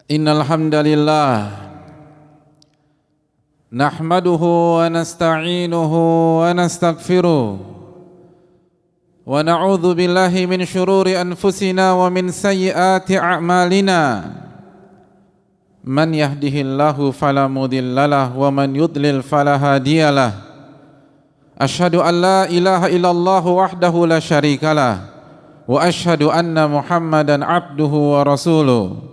Innal hamdalillah nahmaduhu wa nasta'inuhu wa nastaghfiruh wa na'udzu billahi min shururi anfusina wa min sayyiati a'malina man yahdihillahu fala mudhillalah wa man yudlil fala hadiyalah asyhadu an la ilaha illallah wahdahu la syarikalah wa asyhadu anna Muhammadan abduhu wa rasuluh.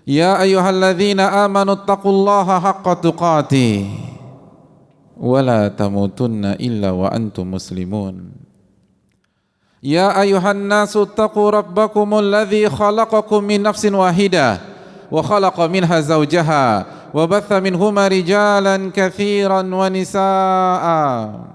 Ya ayyuhalladzina amanu taqullaha haqqa tuqatih wa la tamutunna illa wa antum muslimun. Ya ayyuhan nasu taqu rabbakumul ladzi khalaqakum min nafsin wahidah wa khalaqa minha zawjaha wa batha minhuma rijalan katsiran wa nisaa.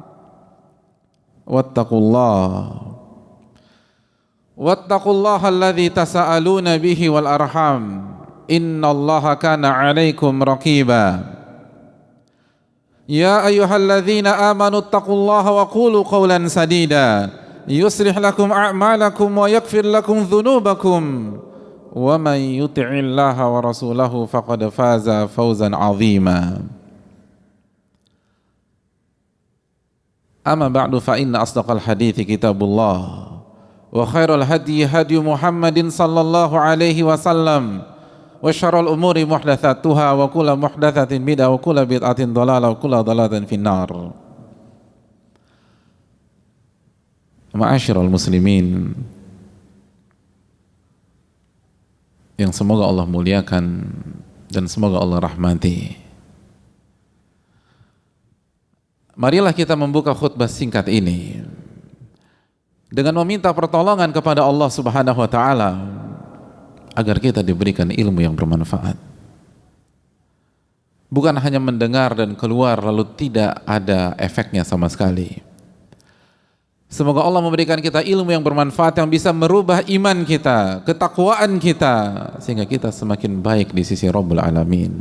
Wattaqullaha alladzi tasaaluna bihi wal arham. Innallaha kana 'alaikum raqiba. Ya ayyuhalladzina amanu taqullaha wa qulu qawlan sadida yuslih lakum a'malakum wa yaghfir lakum dhunubakum wa man yuti'illaha wa rasulahu faqad faza fawzan 'azima. Amma ba'du fa inna asdaqal hadithi kitabullah wa khairal hadyi hadyu Muhammadin sallallahu alaihi wasallam wa syarrul umuri muhdatsatuha wa kullu muhdatsatin bid'ah wa kullu bid'atin dhalalah wa kullu dhalalatin finnar. Ma'asyiral muslimin yang semoga Allah muliakan dan semoga Allah rahmati. Marilah kita membuka khutbah singkat ini dengan meminta pertolongan kepada Allah Subhanahu wa taala agar kita diberikan ilmu yang bermanfaat. Bukan hanya mendengar dan keluar lalu tidak ada efeknya sama sekali. Semoga Allah memberikan kita ilmu yang bermanfaat yang bisa merubah iman kita, ketakwaan kita, sehingga kita semakin baik di sisi Rabbul Alamin.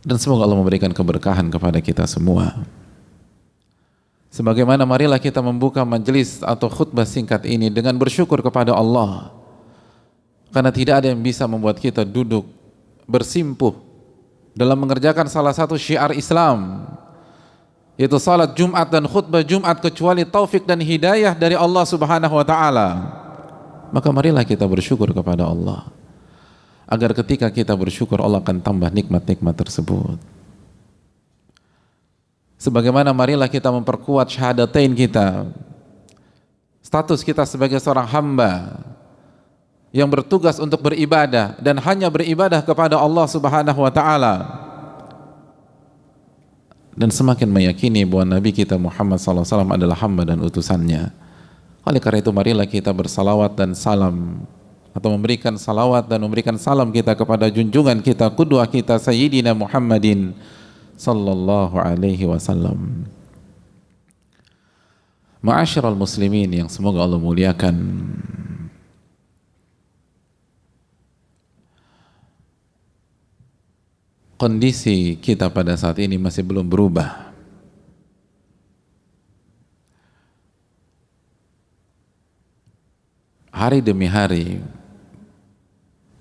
Dan semoga Allah memberikan keberkahan kepada kita semua. Sebagaimana marilah kita membuka majelis atau khutbah singkat ini dengan bersyukur kepada Allah, karena tidak ada yang bisa membuat kita duduk bersimpuh dalam mengerjakan salah satu syiar Islam, yaitu salat Jumat dan khutbah Jumat, kecuali taufik dan hidayah dari Allah Subhanahu wa taala. Maka marilah kita bersyukur kepada Allah, agar ketika kita bersyukur Allah akan tambah nikmat-nikmat tersebut. Sebagaimana marilah kita memperkuat syahadatain kita, status kita sebagai seorang hamba yang bertugas untuk beribadah dan hanya beribadah kepada Allah Subhanahu wa taala, dan semakin meyakini bahwa Nabi kita Muhammad SAW adalah hamba dan utusannya. Oleh karena itu marilah kita bersalawat dan salam, atau memberikan salawat dan memberikan salam kita kepada junjungan kita, qudwah kita, Sayyidina Muhammadin sallallahu alaihi wasallam. Ma'asyiral muslimin yang semoga Allah muliakan. Kondisi kita pada saat ini masih belum berubah. Hari demi hari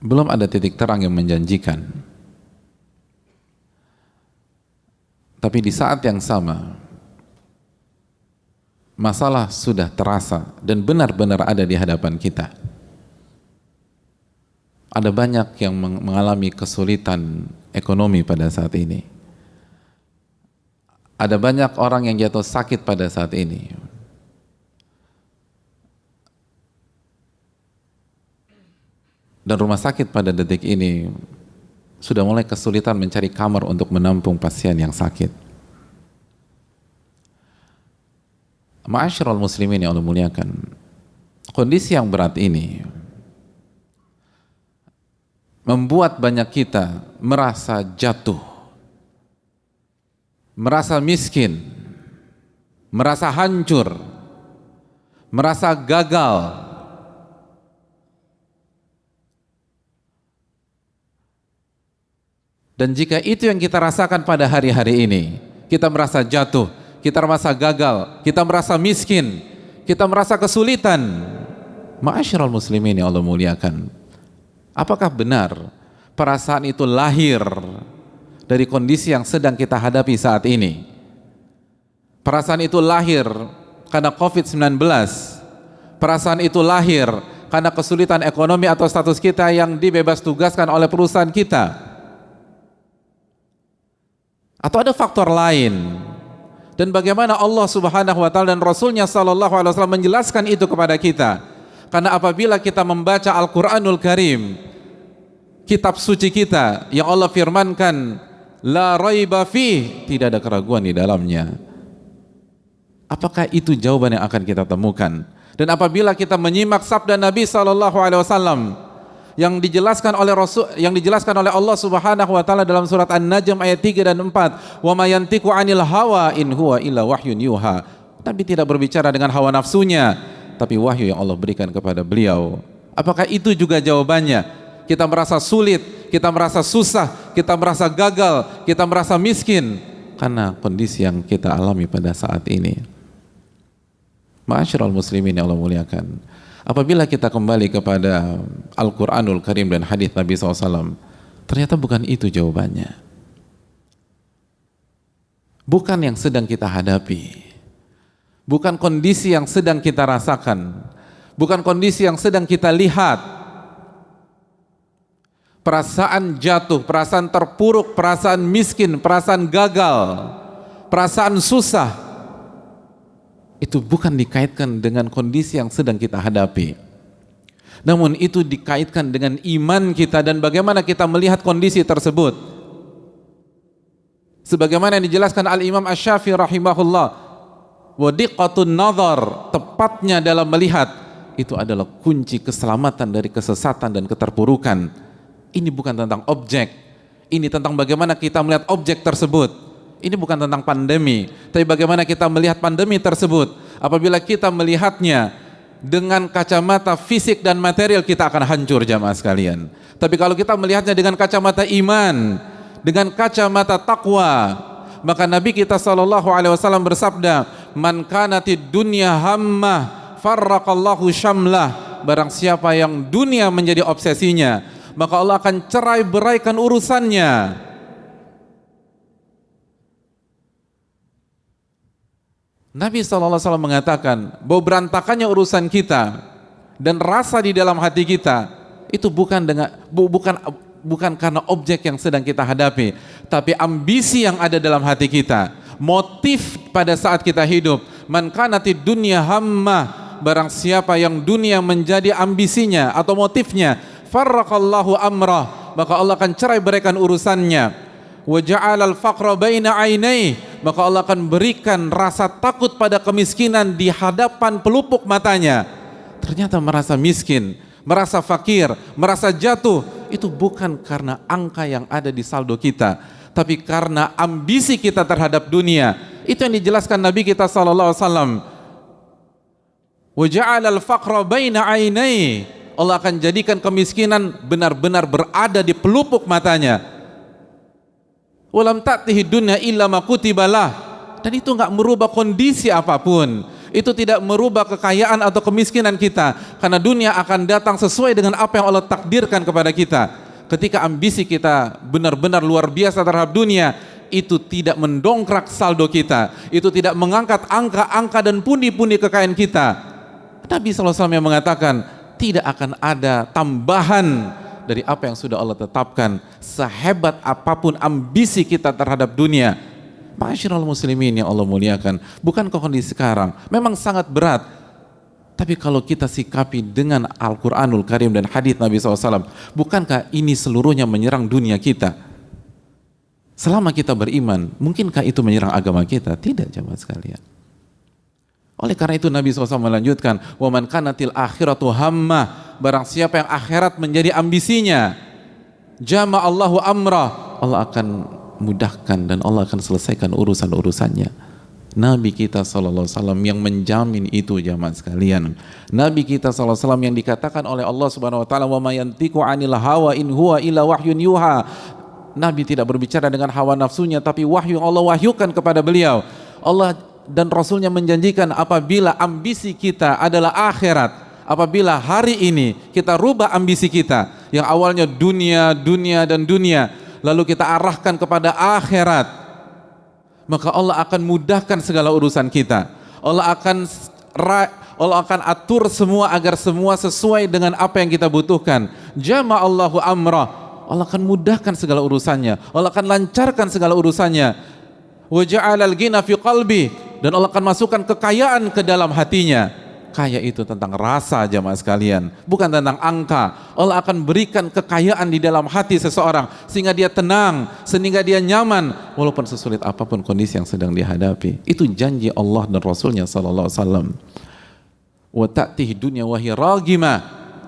belum ada titik terang yang menjanjikan. Tapi di saat yang sama, masalah sudah terasa dan benar-benar ada di hadapan kita. Ada banyak yang mengalami kesulitan ekonomi pada saat ini. Ada banyak orang yang jatuh sakit pada saat ini. Dan rumah sakit pada detik ini sudah mulai kesulitan mencari kamar untuk menampung pasien yang sakit. Ma'asyiral muslimin yang Allah muliakan, kondisi yang berat ini membuat banyak kita merasa jatuh, merasa miskin, merasa hancur, merasa gagal. Dan jika itu yang kita rasakan pada hari-hari ini, kita merasa jatuh, kita merasa gagal, kita merasa miskin, kita merasa kesulitan, Ma'asyiral muslimin yang Allah muliakan, apakah benar perasaan itu lahir dari kondisi yang sedang kita hadapi saat ini? Perasaan itu lahir karena COVID-19. Perasaan itu lahir karena kesulitan ekonomi atau status kita yang dibebas tugaskan oleh perusahaan kita. Atau ada faktor lain? Dan bagaimana Allah Subhanahu wa taala dan Rasulnya sallallahu alaihi wasallam menjelaskan itu kepada kita? Karena apabila kita membaca Al-Qur'anul Karim, kitab suci kita yang Allah firmankan la raiba fih, tidak ada keraguan di dalamnya. Apakah itu jawaban yang akan kita temukan? Dan apabila kita menyimak sabda Nabi sallallahu alaihi wasallam yang dijelaskan oleh Allah Subhanahu wa taala dalam surat An-Najm ayat 3 dan 4, wa may yantiqu 'anil hawa in huwa illa wahyun yuha. Nabi tidak berbicara dengan hawa nafsunya, tapi wahyu yang Allah berikan kepada beliau. Apakah itu juga jawabannya? Kita merasa sulit, kita merasa susah, kita merasa gagal, kita merasa miskin karena kondisi yang kita alami pada saat ini. Ma'asyiral muslimin yang Allah muliakan, apabila kita kembali kepada Al-Quranul Karim dan hadis Nabi SAW, ternyata bukan itu jawabannya. Bukan yang sedang kita hadapi, bukan kondisi yang sedang kita rasakan, bukan kondisi yang sedang kita lihat. Perasaan jatuh, perasaan terpuruk, perasaan miskin, perasaan gagal, perasaan susah, itu bukan dikaitkan dengan kondisi yang sedang kita hadapi. Namun itu dikaitkan dengan iman kita dan bagaimana kita melihat kondisi tersebut. Sebagaimana yang dijelaskan Al-Imam Asy-Syafi'i rahimahullah, wa diqqatun nazar, tepatnya dalam melihat, itu adalah kunci keselamatan dari kesesatan dan keterpurukan. Ini bukan tentang objek, ini tentang bagaimana kita melihat objek tersebut. Ini bukan tentang pandemi, tapi bagaimana kita melihat pandemi tersebut. Apabila kita melihatnya dengan kacamata fisik dan material, kita akan hancur jamaah sekalian. Tapi kalau kita melihatnya dengan kacamata iman, dengan kacamata takwa, maka Nabi kita sallallahu alaihi wasallam bersabda, "Man kanatid dunya hammah, farraqallahu syamlah." Barang siapa yang dunia menjadi obsesinya, maka Allah akan cerai beraikan urusannya. Nabi SAW mengatakan bahwa berantakannya urusan kita dan rasa di dalam hati kita itu bukan karena objek yang sedang kita hadapi, tapi ambisi yang ada dalam hati kita, motif pada saat kita hidup. Man kanatid dunya hammah, barang siapa yang dunia menjadi ambisinya atau motifnya, farraqallahu amrah, maka Allah akan cerai beraikan urusannya. Wa ja'alal faqra baina ainai, maka Allah akan berikan rasa takut pada kemiskinan di hadapan pelupuk matanya. Ternyata merasa miskin, merasa fakir, merasa jatuh, itu bukan karena angka yang ada di saldo kita, tapi karena ambisi kita terhadap dunia. Itu yang dijelaskan Nabi kita sallallahu alaihi wasallam. Wa ja'alal faqra baina ainai, Allah akan jadikan kemiskinan benar-benar berada di pelupuk matanya. Walam ta'tihi dunya illa ma kutibalah, dan itu enggak merubah kondisi apapun. Itu tidak merubah kekayaan atau kemiskinan kita, karena dunia akan datang sesuai dengan apa yang Allah takdirkan kepada kita. Ketika ambisi kita benar-benar luar biasa terhadap dunia, itu tidak mendongkrak saldo kita, itu tidak mengangkat angka-angka dan pundi-pundi kekayaan kita. Nabi SAW yang mengatakan tidak akan ada tambahan dari apa yang sudah Allah tetapkan, sehebat apapun ambisi kita terhadap dunia. Ma'asyiral muslimin yang Allah muliakan, bukankah kondisi sekarang memang sangat berat, tapi kalau kita sikapi dengan Al-Quranul Karim dan hadits Nabi SAW, bukankah ini seluruhnya menyerang dunia kita? Selama kita beriman, mungkinkah itu menyerang agama kita? Tidak, jemaah sekalian. Oleh karena itu Nabi SAW melanjutkan, wa man kanatil akhiratu hammah, barang siapa yang akhirat menjadi ambisinya, jama Allahu amrah, Allah akan mudahkan dan Allah akan selesaikan urusan-urusannya. Nabi kita SAW yang menjamin itu jamaah sekalian. Nabi kita SAW yang dikatakan oleh Allah Subhanahu Wa Taala, wa ma yantiqu 'anil hawa in huwa illa wahyun yuha. Nabi tidak berbicara dengan hawa nafsunya, tapi wahyu yang Allah wahyukan kepada beliau. Allah dan Rasulnya menjanjikan apabila ambisi kita adalah akhirat, apabila hari ini kita rubah ambisi kita yang awalnya dunia, dunia dan dunia, lalu kita arahkan kepada akhirat, maka Allah akan mudahkan segala urusan kita. Allah akan atur semua agar semua sesuai dengan apa yang kita butuhkan. Jama'allahu amrah. Allah akan mudahkan segala urusannya. Allah akan lancarkan segala urusannya. Wa ja'alal ghina fi qalbi, dan Allah akan masukkan kekayaan ke dalam hatinya. Kaya itu tentang rasa, jamaah sekalian, bukan tentang angka. Allah akan berikan kekayaan di dalam hati seseorang sehingga dia tenang, sehingga dia nyaman walaupun sesulit apapun kondisi yang sedang dihadapi. Itu janji Allah dan Rasulnya sallallahu alaihi wasallam. Wa ta'tihi dunya wa hiya raghimah,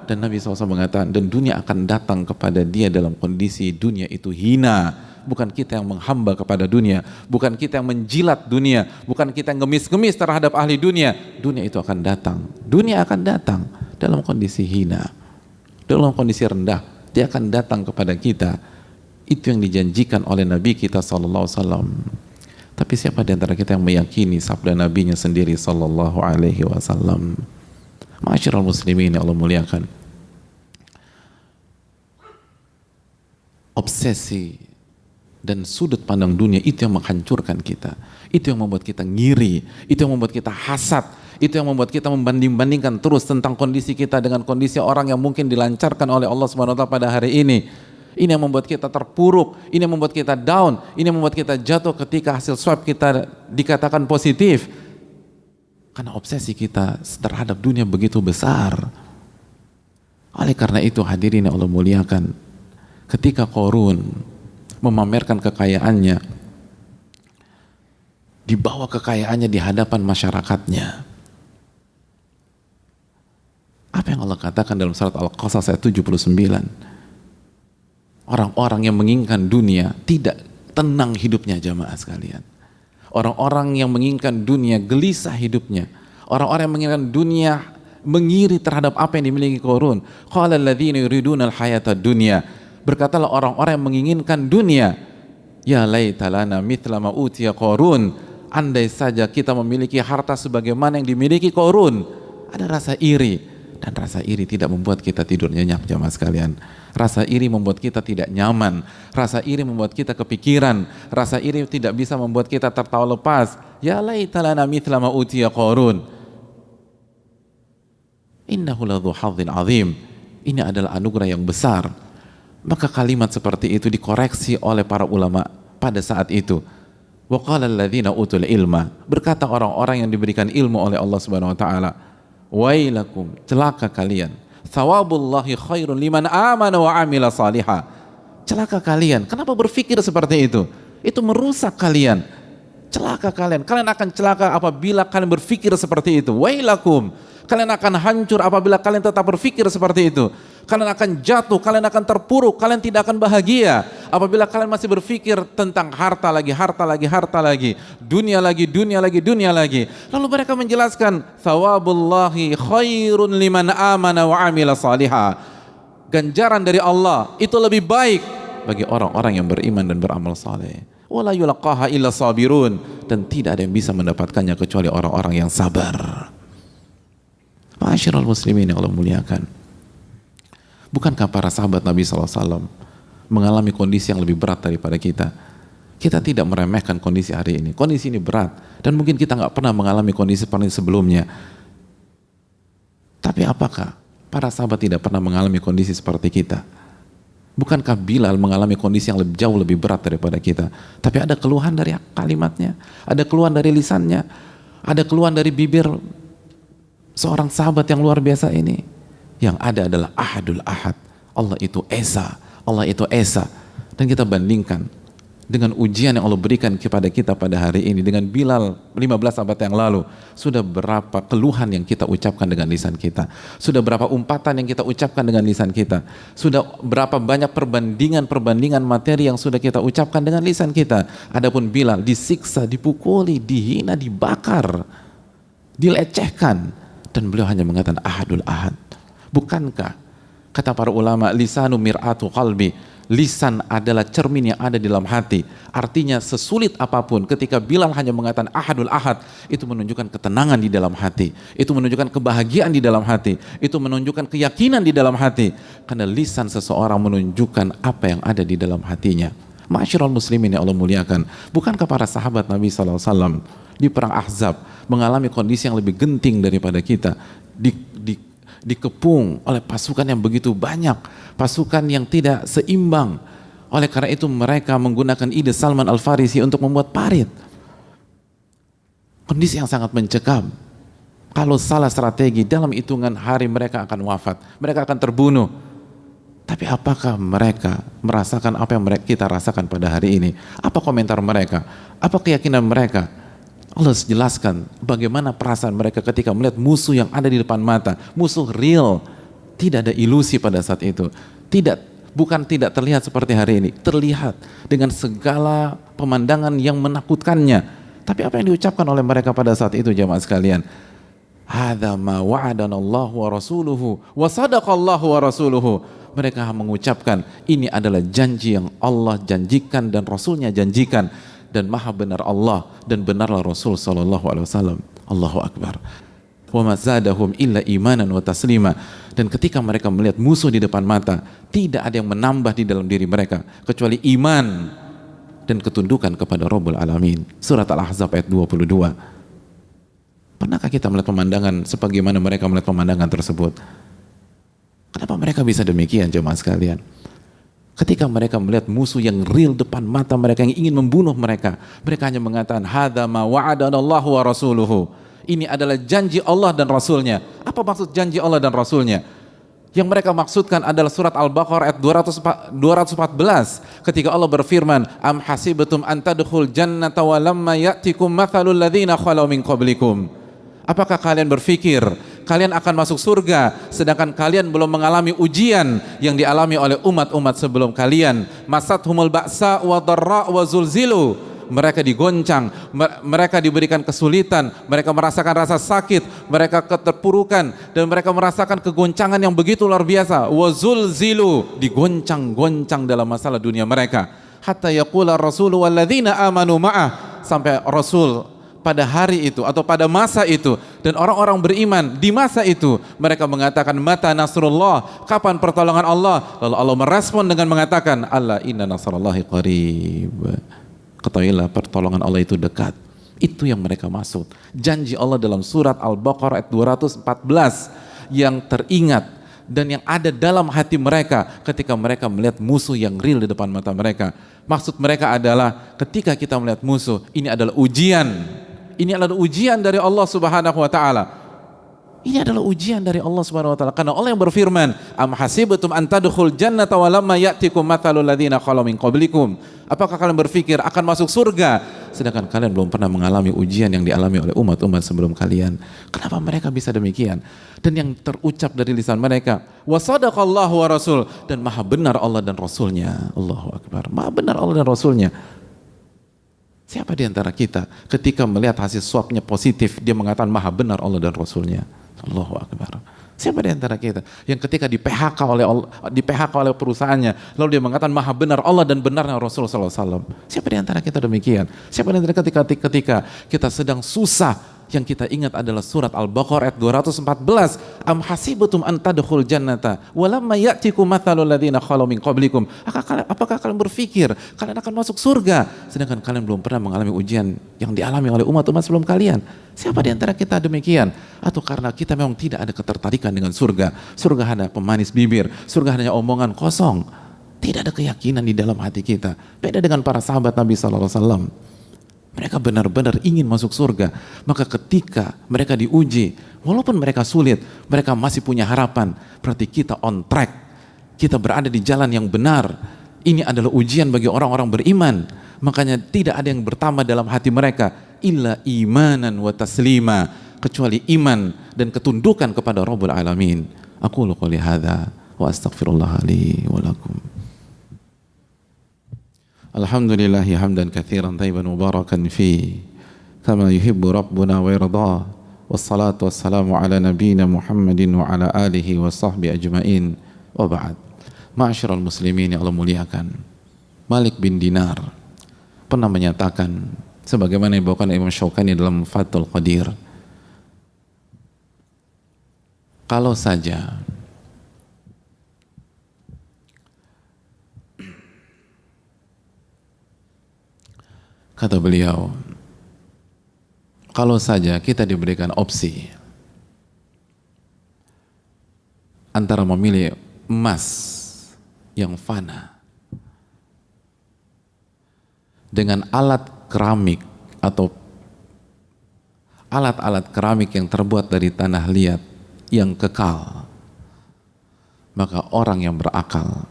dan Nabi SAW mengatakan, dan dunia akan datang kepada dia dalam kondisi dunia itu hina. Bukan kita yang menghamba kepada dunia, bukan kita yang menjilat dunia, bukan kita yang ngemis-ngemis terhadap ahli dunia. Dunia itu akan datang, dunia akan datang dalam kondisi hina, dalam kondisi rendah. Dia akan datang kepada kita. Itu yang dijanjikan oleh Nabi kita SAW. Tapi siapa di antara kita yang meyakini sabda Nabinya sendiri sallallahu alaihi wasallam? Ma'asyiral muslimin yang Allah muliakan, obsesi dan sudut pandang dunia itu yang menghancurkan kita. Itu yang membuat kita ngiri, itu yang membuat kita hasad, itu yang membuat kita membanding-bandingkan terus tentang kondisi kita dengan kondisi orang yang mungkin dilancarkan oleh Allah Subhanahu wa taala pada hari ini. Ini yang membuat kita terpuruk, ini yang membuat kita down, ini yang membuat kita jatuh ketika hasil swab kita dikatakan positif. Karena obsesi kita terhadap dunia begitu besar. Oleh karena itu hadirin yang Allah muliakan, ketika Qarun memamerkan kekayaannya, dibawa kekayaannya di hadapan masyarakatnya, apa yang Allah katakan dalam surat Al-Qasas ayat 79? Orang-orang yang menginginkan dunia tidak tenang hidupnya, jamaah sekalian. Orang-orang yang menginginkan dunia gelisah hidupnya. Orang-orang yang menginginkan dunia mengiri terhadap apa yang dimiliki Qarun. Qala alladzina yuriduna al-hayata dunya, berkatalah orang-orang yang menginginkan dunia, ya laita lana mithla ma utiya Qarun, andai saja kita memiliki harta sebagaimana yang dimiliki Qarun. Ada rasa iri, dan rasa iri tidak membuat kita tidur nyenyak, jamaah sekalian. Rasa iri membuat kita tidak nyaman, rasa iri membuat kita kepikiran, rasa iri tidak bisa membuat kita tertawa lepas. Ya laita lana mithla ma utiya Qarun, innahu ladzu hadzin azim. Ini adalah anugerah yang besar. Maka kalimat seperti itu dikoreksi oleh para ulama pada saat itu. Wa qala alladzina utul ilma, berkata orang-orang yang diberikan ilmu oleh Allah Subhanahu wa taala, wailakum, celaka kalian, thawabullahi khairun liman amana wa amila salihah. Celaka kalian, kenapa berpikir seperti itu? Itu merusak kalian. Celaka kalian, kalian akan celaka apabila kalian berpikir seperti itu. Wailakum, kalian akan hancur apabila kalian tetap berpikir seperti itu. Kalian akan jatuh, kalian akan terpuruk, kalian tidak akan bahagia apabila kalian masih berpikir tentang harta lagi, harta lagi, harta lagi, dunia lagi, dunia lagi, dunia lagi. Lalu mereka menjelaskan, thawabullahi khairun liman amana wa amila salihah. Ganjaran dari Allah itu lebih baik bagi orang-orang yang beriman dan beramal saleh. Wala yulaqaha illa sabirun, dan tidak ada yang bisa mendapatkannya kecuali orang-orang yang sabar. Ma'asyiral muslimin yang Allah muliakan, bukankah para sahabat Nabi SAW mengalami kondisi yang lebih berat daripada kita? Kita tidak meremehkan kondisi hari ini. Kondisi ini berat, dan mungkin kita nggak pernah mengalami kondisi seperti sebelumnya. Tapi apakah para sahabat tidak pernah mengalami kondisi seperti kita? Bukankah Bilal mengalami kondisi yang jauh lebih berat daripada kita? Tapi ada keluhan dari kalimatnya, ada keluhan dari lisannya, ada keluhan dari bibir seorang sahabat yang luar biasa ini. Yang ada adalah Ahadul Ahad. Allah itu Esa, Allah itu Esa. Dan kita bandingkan dengan ujian yang Allah berikan kepada kita pada hari ini dengan Bilal 15 abad yang lalu. Sudah berapa keluhan yang kita ucapkan dengan lisan kita, sudah berapa umpatan yang kita ucapkan dengan lisan kita, sudah berapa banyak perbandingan materi yang sudah kita ucapkan dengan lisan kita. Adapun Bilal disiksa, dipukuli, dihina, dibakar, dilecehkan, dan beliau hanya mengatakan Ahadul Ahad. Bukankah kata para ulama, lisanu mir'atu qalbi, Lisan adalah cermin yang ada di dalam hati. Artinya sesulit apapun ketika Bilal hanya mengatakan ahadul ahad, itu menunjukkan ketenangan di dalam hati, itu menunjukkan kebahagiaan di dalam hati, itu menunjukkan keyakinan di dalam hati. Karena lisan seseorang menunjukkan apa yang ada di dalam hatinya. Ma'asyiral muslimin yang Allah muliakan, bukankah para sahabat Nabi SAW di perang Ahzab mengalami kondisi yang lebih genting daripada kita, dikepung oleh pasukan yang begitu banyak, pasukan yang tidak seimbang. Oleh karena itu mereka menggunakan ide Salman Al-Farisi untuk membuat parit. Kondisi yang sangat mencekam. Kalau salah strategi, dalam hitungan hari mereka akan wafat, mereka akan terbunuh. Tapi apakah mereka merasakan apa yang kita rasakan pada hari ini? Apa komentar mereka? Apa keyakinan mereka? Allah jelaskan bagaimana perasaan mereka ketika melihat musuh yang ada di depan mata, musuh real, tidak ada ilusi pada saat itu. Bukan tidak terlihat seperti hari ini, terlihat dengan segala pemandangan yang menakutkannya. Tapi apa yang diucapkan oleh mereka pada saat itu, jamaah sekalian? Hadza ma wa'adanallahu wa rasuluhu wa sadaqallahu wa rasuluhu. Mereka mengucapkan ini adalah janji yang Allah janjikan dan Rasulnya janjikan, dan maha benar Allah dan benarlah Rasul sallallahu alaihi wasallam. Allahu akbar. Wa ma zadahum illa imanan wa taslima. Dan ketika mereka melihat musuh di depan mata, tidak ada yang menambah di dalam diri mereka kecuali iman dan ketundukan kepada Rabbul Alamin. Surat Al-Ahzab ayat 22. Pernahkah kita melihat pemandangan sebagaimana mereka melihat pemandangan tersebut? Kenapa mereka bisa demikian, jemaah sekalian? Ketika mereka melihat musuh yang real depan mata mereka yang ingin membunuh mereka, mereka hanya mengatakan hadza ma wa'adanallahu wa rasuluhu. Ini adalah janji Allah dan Rasulnya. Apa maksud janji Allah dan Rasulnya? Yang mereka maksudkan adalah surat Al-Baqarah ayat 214 ketika Allah berfirman, am hasibatum an tadkhul jannata wa lamma ya'tikum mathalul ladzina khalau min qablikum. Apakah kalian berpikir kalian akan masuk surga sedangkan kalian belum mengalami ujian yang dialami oleh umat-umat sebelum kalian? Masathumul ba'sa wa dharra wa zulzilu. Mereka digoncang, mereka diberikan kesulitan, mereka merasakan rasa sakit, mereka keterpurukan, dan mereka merasakan kegoncangan yang begitu luar biasa. Wa zulzilu, digoncang-goncang dalam masalah dunia mereka. Hatta yaqula rasulu walladzina amanu ma'ah, sampai Rasul pada hari itu atau pada masa itu dan orang-orang beriman di masa itu mereka mengatakan mata nasrullah, kapan pertolongan Allah? Lalu Allah merespon dengan mengatakan alla inna nasrallahi qarib. Ketahuilah pertolongan Allah itu dekat. Itu yang mereka maksud. Janji Allah dalam surat Al-Baqarah ayat 214 yang teringat dan yang ada dalam hati mereka ketika mereka melihat musuh yang real di depan mata mereka. Maksud mereka adalah ketika kita melihat musuh, ini adalah ujian. Ini adalah ujian dari Allah Subhanahu wa taala. Ini adalah ujian dari Allah Subhanahu wa taala. Karena Allah yang berfirman, am hasibatum an tadkhul jannata wa lamma ya'tikum mathalul ladzina khalau min qablikum. Apakah kalian berpikir akan masuk surga sedangkan kalian belum pernah mengalami ujian yang dialami oleh umat-umat sebelum kalian? Kenapa mereka bisa demikian? Dan yang terucap dari lisan mereka, wa sadaqallahu wa rasul, dan maha benar Allah dan Rasulnya. Allahu akbar. Maha benar Allah dan Rasulnya. Siapa di antara kita ketika melihat hasil swabnya positif, dia mengatakan maha benar Allah dan Rasulnya? Allahu akbar. Siapa di antara kita yang ketika di PHK oleh perusahaannya, lalu dia mengatakan maha benar Allah dan benarnya Rasulullah SAW? Siapa di antara kita demikian? Siapa di antara ketika kita sedang susah, yang kita ingat adalah surat Al-Baqarah ayat 214, am hasibatum an tadkhul jannata wa lamma ya'tikum mathalul ladzina khalau min qablikum. Apakah kalian berpikir kalian akan masuk surga sedangkan kalian belum pernah mengalami ujian yang dialami oleh umat-umat sebelum kalian? Siapa di antara kita demikian? Atau karena kita memang tidak ada ketertarikan dengan surga? Surga hanya pemanis bibir, surga hanya omongan kosong. Tidak ada keyakinan di dalam hati kita. Beda dengan para sahabat Nabi SAW. Mereka benar-benar ingin masuk surga. Maka ketika mereka diuji, walaupun mereka sulit, mereka masih punya harapan. Berarti kita on track. Kita berada di jalan yang benar. Ini adalah ujian bagi orang-orang beriman. Makanya tidak ada yang bertambah dalam hati mereka. Illa imanan wa taslima. Kecuali iman dan ketundukan kepada Rabbul Alamin. Aqulu qouli hadza wa astaghfirullah li wa lakum. Alhamdulillahi hamdan katsiran thayyiban mubarakan fi kama yuhibbu rabbuna wa yarda. Wassalatu wassalamu ala nabiyyina Muhammadin wa ala alihi wa sahbihi ajmain. Wa ba'd. Ma'asyiral muslimin yang Allah muliakan, Malik bin Dinar pernah menyatakan sebagaimana yang dibawakan Imam Syaukani dalam Fathul Qadir, kalau saja kata beliau, kalau saja kita diberikan opsi antara memilih emas yang fana dengan alat keramik atau alat-alat keramik yang terbuat dari tanah liat yang kekal, maka orang yang berakal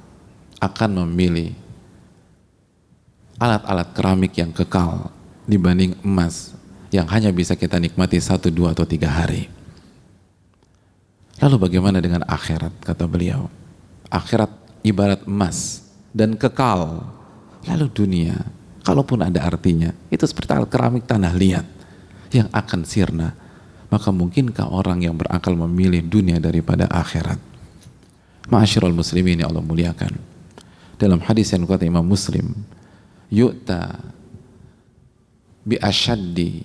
akan memilih alat-alat keramik yang kekal dibanding emas yang hanya bisa kita nikmati 1, 2, atau 3 hari. Lalu bagaimana dengan akhirat? Kata beliau, akhirat ibarat emas dan kekal. Lalu dunia, kalaupun ada artinya, itu seperti alat keramik tanah liat yang akan sirna. Maka mungkinkah orang yang berakal memilih dunia daripada akhirat? Ma'asyiral muslimin yang Allah muliakan, dalam hadis yang dikatakan Imam Muslim, yu'ta bi asyaddi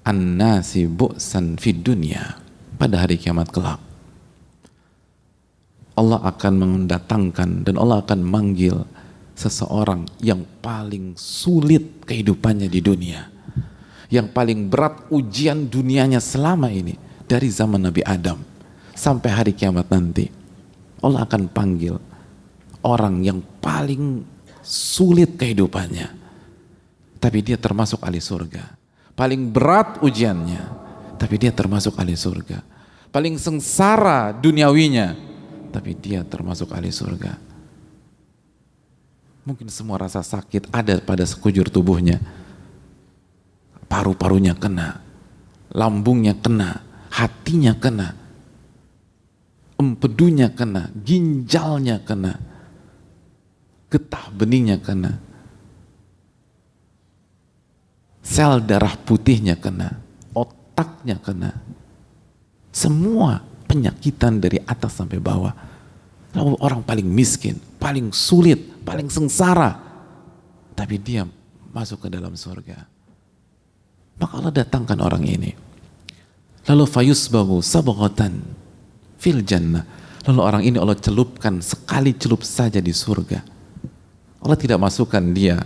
an-nasi bu'san fid dunya, pada hari kiamat kelak Allah akan mendatangkan dan Allah akan manggil seseorang yang paling sulit kehidupannya di dunia, yang paling berat ujian dunianya selama ini, dari zaman Nabi Adam sampai hari kiamat nanti. Allah akan panggil orang yang paling sulit kehidupannya, tapi dia termasuk ahli surga. Paling berat ujiannya, tapi dia termasuk ahli surga. Paling sengsara duniawinya, tapi dia termasuk ahli surga. Mungkin semua rasa sakit ada pada sekujur tubuhnya. Paru-parunya kena, lambungnya kena, hatinya kena, empedunya kena, ginjalnya kena, getah benihnya kena, sel darah putihnya kena, otaknya kena, semua penyakitan dari atas sampai bawah. Lalu orang paling miskin, paling sulit, paling sengsara, tapi dia masuk ke dalam surga. Maka Allah datangkan orang ini, lalu fayusbahu sabghatan fil jannah, lalu orang ini Allah celupkan sekali celup saja di surga. Allah tidak masukkan dia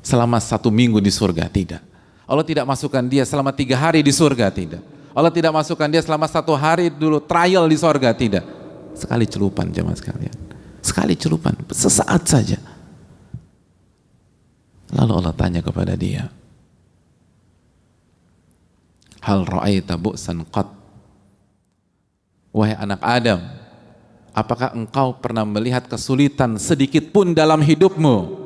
selama 1 minggu di surga, tidak. Allah tidak masukkan dia selama 3 hari di surga, tidak. Allah tidak masukkan dia selama 1 hari dulu trial di surga, tidak. Sekali celupan jemaah sekalian, sekali celupan, sesaat saja. Lalu Allah tanya kepada dia, hal ra'aita bu'san qat, wahai anak Adam, apakah engkau pernah melihat kesulitan sedikit pun dalam hidupmu?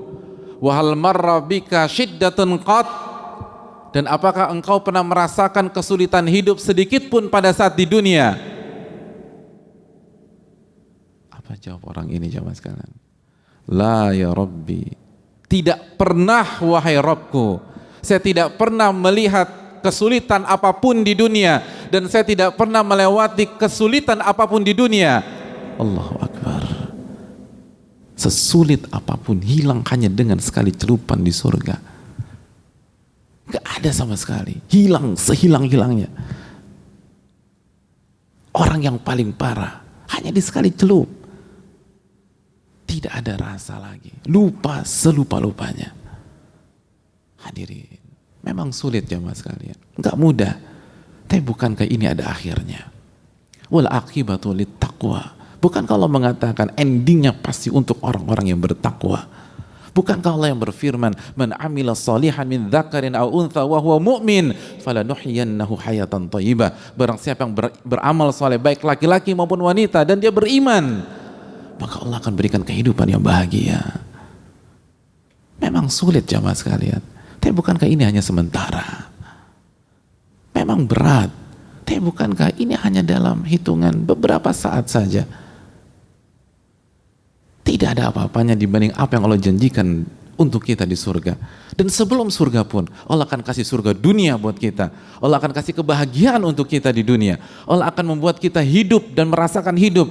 Wahal marra bika syiddatun qat, dan apakah engkau pernah merasakan kesulitan hidup sedikit pun pada saat di dunia? Apa jawab orang ini jemaah sekalian? La ya Rabbi, tidak pernah wahai Rabbku, saya tidak pernah melihat kesulitan apapun di dunia, dan saya tidak pernah melewati kesulitan apapun di dunia. Allahu Akbar. Sesulit apapun hilang hanya dengan sekali celupan di surga. Gak ada sama sekali, hilang sehilang-hilangnya. Orang yang paling parah hanya di sekali celup, tidak ada rasa lagi, lupa selupa-lupanya. Hadirin, memang sulit jemaah sekalian, gak mudah, tapi bukankah ini ada akhirnya? Wal aqibatu lit taqwa. Bukankah Allah mengatakan endingnya pasti untuk orang-orang yang bertakwa? Bukankah Allah yang berfirman, man amila salihan min dzakarin aw untha wa huwa mu'min falanuhyiyannahu hayatan thayyibah. Barang siapa yang beramal saleh baik laki-laki maupun wanita dan dia beriman, maka Allah akan berikan kehidupan yang bahagia. Memang sulit jamaah sekalian, tapi bukankah ini hanya sementara? Memang berat, tapi bukankah ini hanya dalam hitungan beberapa saat saja? Tidak ada apa-apanya dibanding apa yang Allah janjikan untuk kita di surga. Dan sebelum surga pun, Allah akan kasih surga dunia buat kita. Allah akan kasih kebahagiaan untuk kita di dunia. Allah akan membuat kita hidup dan merasakan hidup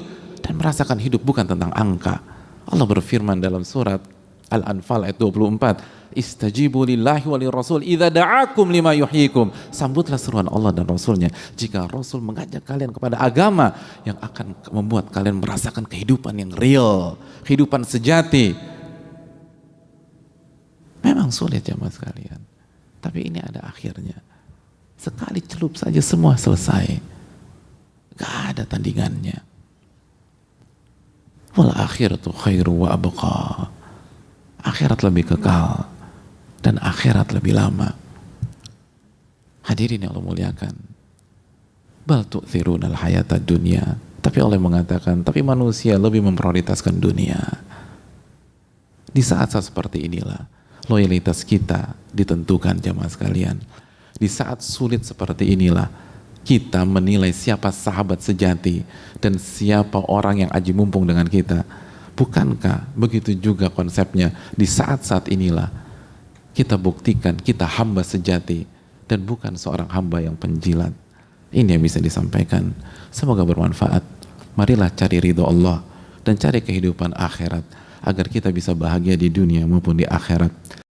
dan merasakan hidup bukan tentang angka. Allah berfirman dalam surat Al-Anfal ayat 24, istajibu lillahi wa lirrasul idza da'akum lima yuhyikum. Sambutlah seruan Allah dan Rasulnya jika Rasul mengajak kalian kepada agama yang akan membuat kalian merasakan kehidupan yang real, kehidupan sejati. Memang sulit jamaah sekalian, tapi ini ada akhirnya. Sekali celup saja semua selesai, gak ada tandingannya. Wal akhiratu khairu wa abqa. Akhirat lebih kekal dan akhirat lebih lama. Hadirin yang Allah muliakan, bal tu'thirunal hayata dunya. Tapi Allah mengatakan, tapi manusia lebih memprioritaskan dunia. Di saat-saat seperti inilah loyalitas kita ditentukan jamaah sekalian. Di saat sulit seperti inilah kita menilai siapa sahabat sejati dan siapa orang yang aji mumpung dengan kita. Bukankah begitu juga konsepnya di saat-saat inilah kita buktikan kita hamba sejati dan bukan seorang hamba yang penjilat. Ini yang bisa disampaikan. Semoga bermanfaat. Marilah cari ridho Allah dan cari kehidupan akhirat agar kita bisa bahagia di dunia maupun di akhirat.